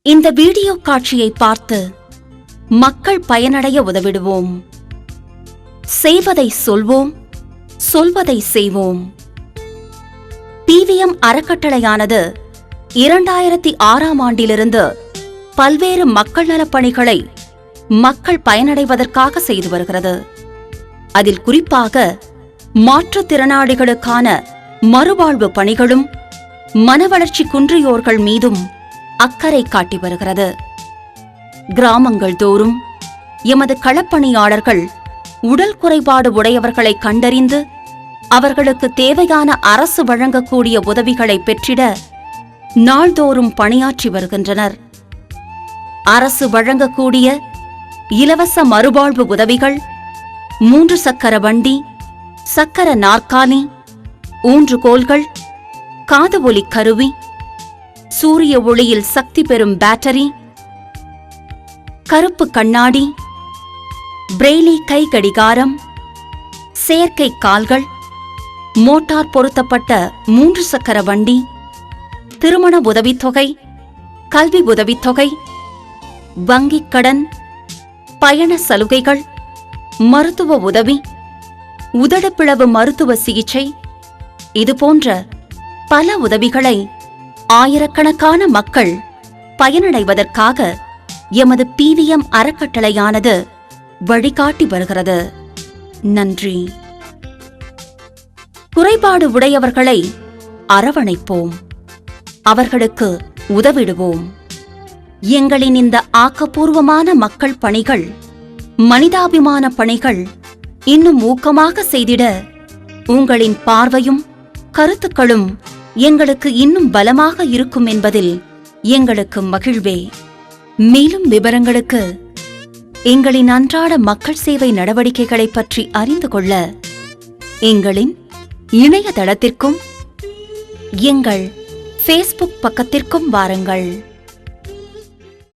இந்த வீடியோ காட்சியை பார்த்து மக்கள் பயனடைய உதவிடுவோம். செய்வதை சொல்வோம், சொல்வதை செய்வோம். PVM அறக்கட்டளையானது 2006ஆம் ஆண்டிலிருந்து பல்வேறு மக்கள் நலப்பணிகளை மக்கள் பயனடைவதற்காக செய்து வருகிறது. அதில் குறிப்பாக மாற்றுத்திறனாளிகளுக்கான மறுவாழ்வு பணிகளும் மனவளர்ச்சி குன்றியோர்கள் மீதும் அக்கறை காட்டி வருகிறது. கிராமங்கள் தோறும் எமது களப்பணியாளர்கள் உடல் குறைபாடு உடையவர்களை கண்டறிந்து அவர்களுக்கு தேவையான அரசு வழங்கக்கூடிய உதவிகளை பெற்றிட நாள்தோறும் பணியாற்றி வருகின்றனர். அரசு வழங்கக்கூடிய இலவச மறுவாழ்வு உதவிகள் 3 சக்கர வண்டி, சக்கர நாற்காலி, ஊன்றுகோல்கள், காது ஒலி கருவி, சூரிய ஒளியில் சக்தி பெறும் பேட்டரி, கருப்பு கண்ணாடி, பிரெய்லி கை கடிகாரம், செயற்கை கால்கள், மோட்டார் பொருத்தப்பட்ட 3 சக்கர வண்டி, திருமண உதவித்தொகை, கல்வி உதவித்தொகை, வங்கிக் கடன், பயண சலுகைகள், மருத்துவ உதவி, உதடுப்பிளவு மருத்துவ சிகிச்சை, இதுபோன்ற பல உதவிகளை ஆயிரக்கணக்கான மக்கள் பயனடைவதற்காக எமது PVM அறக்கட்டளையானது வழிகாட்டி வருகிறது. நன்றி. குறைபாடு உடையவர்களை அரவணைப்போம், அவர்களுக்கு உதவிடுவோம். எங்களின் இந்த ஆக்கப்பூர்வமான மக்கள் பணிகள், மனிதாபிமான பணிகள் இன்னும் ஊக்கமாக செய்திட உங்களின் பார்வையும் கருத்துக்களும் எங்களுக்கு இன்னும் பலமாக இருக்கும் என்பதில் எங்களுக்கு மகிழ்வே. மேலும் விவரங்களுக்கு எங்களின் அன்றாட மக்கள் சேவை நடவடிக்கைகளை பற்றி அறிந்து கொள்ள எங்களின் இணையதளத்திற்கும் எங்கள் Facebook பக்கத்திற்கும் வாருங்கள்.